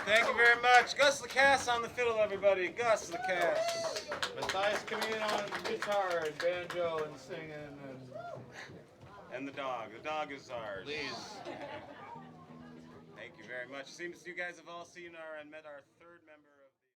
Thank you very much. Gus Lacasse on the fiddle, everybody. Gus Lacasse. Matthias coming in on guitar and banjo and singing. And the dog. The dog is ours. Please. Thank you very much. Seems you guys have all seen and met our third member.